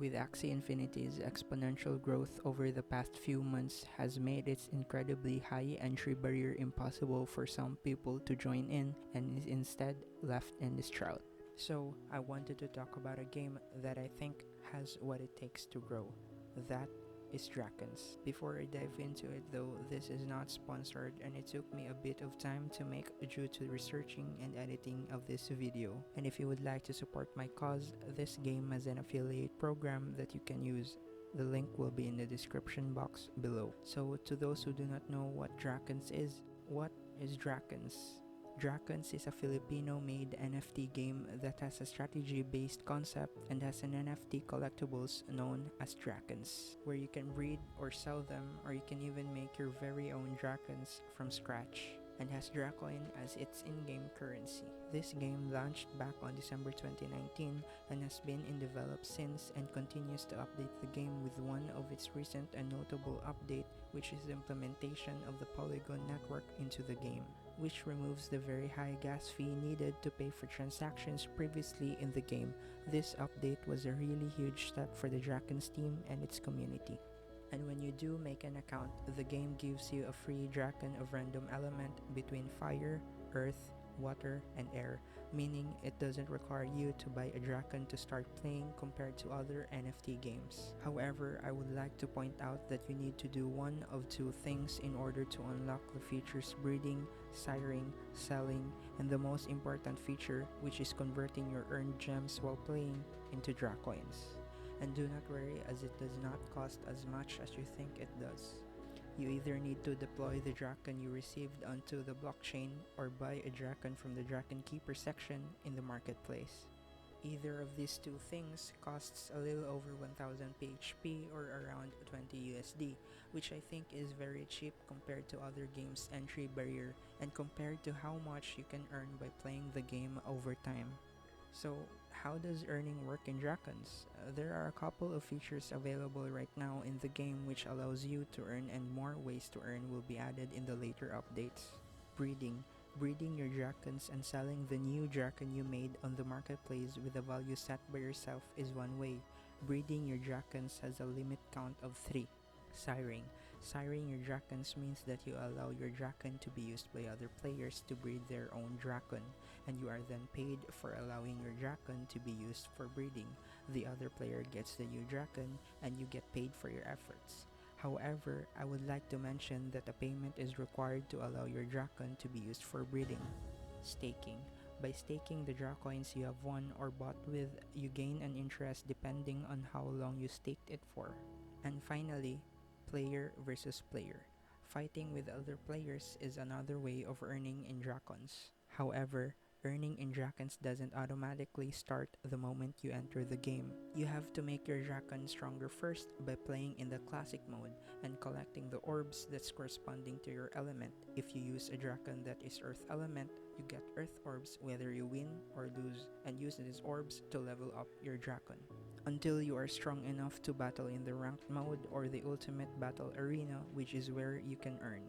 with Axie Infinity's exponential growth over the past few months has made its incredibly high entry barrier impossible for some people to join in and is instead left in this drought. So, I wanted to talk about a game that I think has what it takes to grow. That is Drakons. Before I dive into it though, this is not sponsored and it took me a bit of time to make due to researching and editing of this video. And if you would like to support my cause, this game has an affiliate program that you can use. The link will be in the description box below. So to those who do not know what Drakons is, what is Drakons? Drakons is a Filipino-made NFT game that has a strategy-based concept and has an NFT collectibles known as Drakons, where you can breed or sell them, or you can even make your very own Drakons from scratch, and has Dracoin as its in-game currency. This game launched back on December 2019 and has been in develop since and continues to update the game with one of its recent and notable update, which is the implementation of the Polygon network into the game, which removes the very high gas fee needed to pay for transactions previously in the game. This update was a really huge step for the Drakons team and its community. And when you do make an account, the game gives you a free Drakon of random element between fire, earth, water, and air, meaning it doesn't require you to buy a Drakon to start playing compared to other NFT games. However, I would like to point out that you need to do one of two things in order to unlock the features breeding, siring, selling, and the most important feature, which is converting your earned gems while playing into Dracoins. And do not worry, as it does not cost as much as you think it does. You either need to deploy the Drakon you received onto the blockchain or buy a Drakon from the Drakon Keeper section in the marketplace. Either of these two things costs a little over 1000 PHP or around 20 USD, which I think is very cheap compared to other games' entry barrier and compared to how much you can earn by playing the game over time. So, how does earning work in Drakons? There are a couple of features available right now in the game which allows you to earn, and more ways to earn will be added in the later updates. Breeding. Breeding your Drakons and selling the new Drakon you made on the marketplace with a value set by yourself is one way. Breeding your Drakons has a limit count of 3. Siring. Siring your Drakons means that you allow your Drakon to be used by other players to breed their own Drakon, and you are then paid for allowing your Drakon to be used for breeding. The other player gets the new Drakon, and you get paid for your efforts. However, I would like to mention that a payment is required to allow your Drakon to be used for breeding. Staking. By staking the Dracoins you have won or bought with, you gain an interest depending on how long you staked it for. And finally, player versus player. Fighting with other players is another way of earning in Drakons. However, earning in Drakons doesn't automatically start the moment you enter the game. You have to make your Drakon stronger first by playing in the classic mode and collecting the orbs that's corresponding to your element. If you use a Drakon that is earth element, you get earth orbs whether you win or lose, and use these orbs to level up your Drakon until you are strong enough to battle in the ranked mode or the ultimate battle arena, which is where you can earn.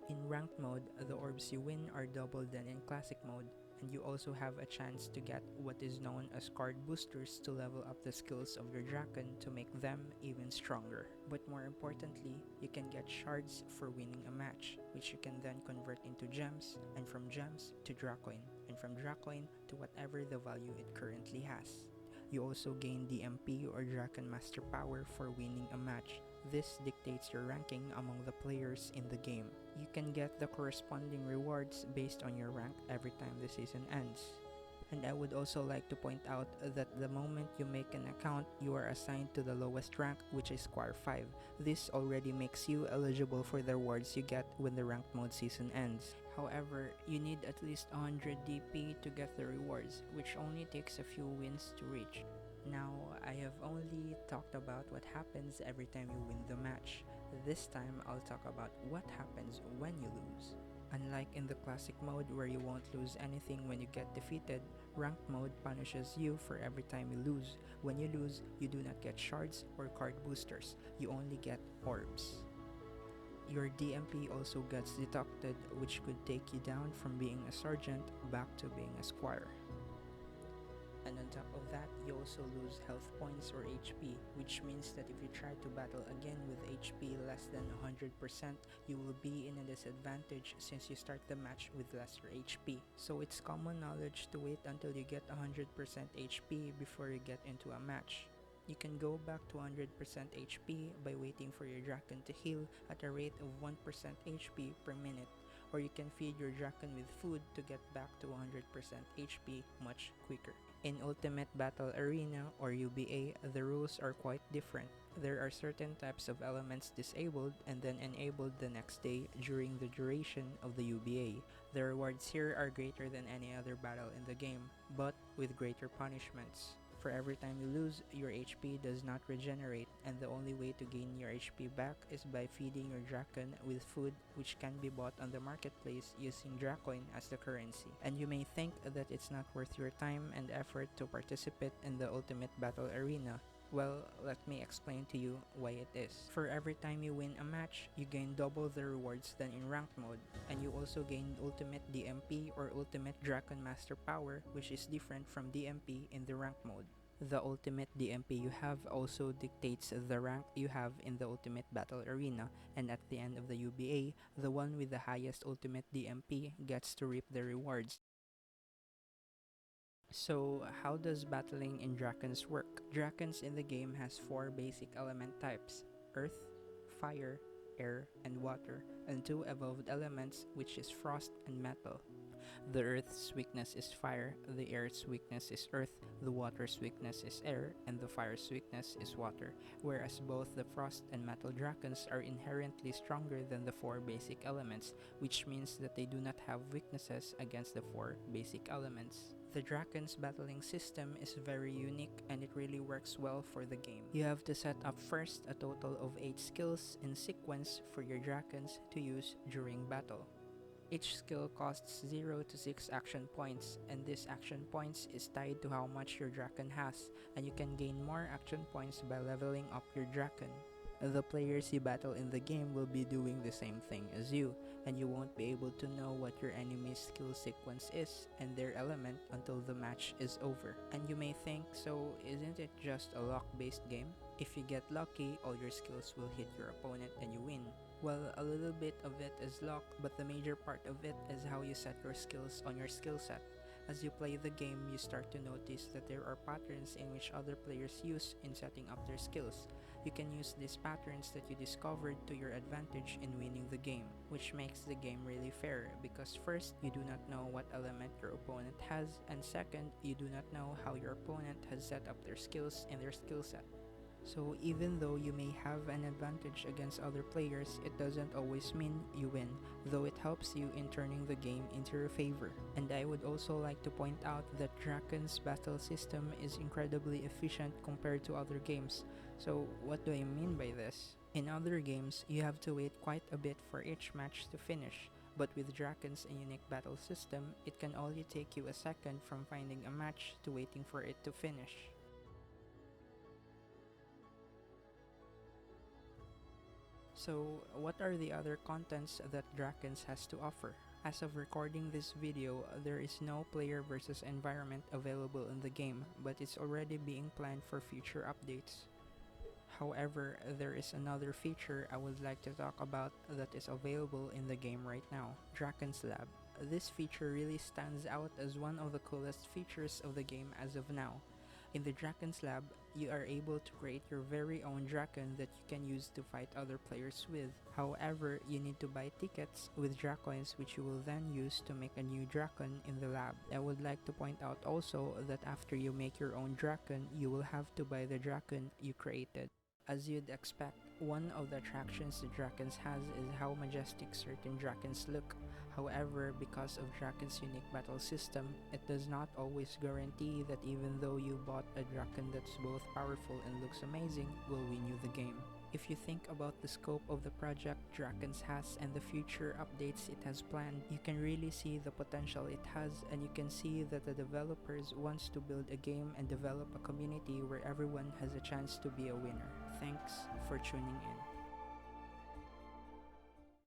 In ranked mode, the orbs you win are double than in classic mode, and you also have a chance to get what is known as card boosters to level up the skills of your Drakon to make them even stronger. But more importantly, you can get shards for winning a match, which you can then convert into gems, and from gems to Dracoin, and from Dracoin to whatever the value it currently has. You also gain DMP or Drakon Master Power for winning a match. This dictates your ranking among the players in the game. You can get the corresponding rewards based on your rank every time the season ends. And I would also like to point out that the moment you make an account, you are assigned to the lowest rank, which is Squire 5. This already makes you eligible for the rewards you get when the ranked mode season ends. However, you need at least 100 DP to get the rewards, which only takes a few wins to reach. Now, I have only talked about what happens every time you win the match. This time, I'll talk about what happens when you lose. Unlike in the classic mode where you won't lose anything when you get defeated, ranked mode punishes you for every time you lose. When you lose, you do not get shards or card boosters, you only get orbs. Your DMP also gets deducted, which could take you down from being a sergeant back to being a squire. And on top of that, you also lose health points or HP, which means that if you try to battle again with HP less than 100%, you will be in a disadvantage since you start the match with lesser HP. So it's common knowledge to wait until you get 100% HP before you get into a match. You can go back to 100% HP by waiting for your Draken to heal at a rate of 1% HP per minute, or you can feed your Draken with food to get back to 100% HP much quicker. In Ultimate Battle Arena or UBA, the rules are quite different. There are certain types of elements disabled and then enabled the next day during the duration of the UBA. The rewards here are greater than any other battle in the game, but with greater punishments. For every time you lose, your HP does not regenerate, and the only way to gain your HP back is by feeding your Draken with food, which can be bought on the marketplace using Dracoin as the currency. And you may think that it's not worth your time and effort to participate in the Ultimate Battle Arena. Well, let me explain to you why it is. For every time you win a match, you gain double the rewards than in ranked mode, and you also gain Ultimate DMP or Ultimate Draken Master Power, which is different from DMP in the ranked mode. The ultimate DMP you have also dictates the rank you have in the Ultimate Battle Arena, and at the end of the UBA, the one with the highest Ultimate DMP gets to reap the rewards. So, how does battling in Drakons work? Drakons in the game has 4 basic element types: Earth, Fire, Air, and Water, and 2 evolved elements, which is Frost and Metal. The Earth's weakness is Fire, the Air's weakness is Earth, the Water's weakness is Air, and the Fire's weakness is Water, whereas both the Frost and Metal Drakons are inherently stronger than the 4 basic elements, which means that they do not have weaknesses against the 4 basic elements. The Drakon's battling system is very unique and it really works well for the game. You have to set up first a total of 8 skills in sequence for your Drakons to use during battle. Each skill costs 0 to 6 action points, and this action points is tied to how much your Draken has, and you can gain more action points by leveling up your Draken. The players you battle in the game will be doing the same thing as you, and you won't be able to know what your enemy's skill sequence is and their element until the match is over. And you may think, so isn't it just a luck-based game? If you get lucky, all your skills will hit your opponent and you win. Well, a little bit of it is luck, but the major part of it is how you set your skills on your skill set. As you play the game, you start to notice that there are patterns in which other players use in setting up their skills. You can use these patterns that you discovered to your advantage in winning the game, which makes the game really fair because first, you do not know what element your opponent has, and second, you do not know how your opponent has set up their skills in their skill set. So even though you may have an advantage against other players, it doesn't always mean you win, though it helps you in turning the game into your favor. And I would also like to point out that Drakon's battle system is incredibly efficient compared to other games. So what do I mean by this? In other games, you have to wait quite a bit for each match to finish. But with Drakon's unique battle system, it can only take you a second from finding a match to waiting for it to finish. So, what are the other contents that Drakons has to offer? As of recording this video, there is no player versus environment available in the game, but it's already being planned for future updates. However, there is another feature I would like to talk about that is available in the game right now, Drakons Lab. This feature really stands out as one of the coolest features of the game as of now. In the Drakons Lab, you are able to create your very own Draken that you can use to fight other players with. However, you need to buy tickets with Dracoins which you will then use to make a new Draken in the lab. I would like to point out also that after you make your own Draken, you will have to buy the Draken you created. As you'd expect, one of the attractions the Drakons has is how majestic certain Drakons look. However, because of Drakon's unique battle system, it does not always guarantee that even though you bought a Draken that's both powerful and looks amazing, will win you the game. If you think about the scope of the project Drakons has and the future updates it has planned, you can really see the potential it has, and you can see that the developers wants to build a game and develop a community where everyone has a chance to be a winner. Thanks for tuning in.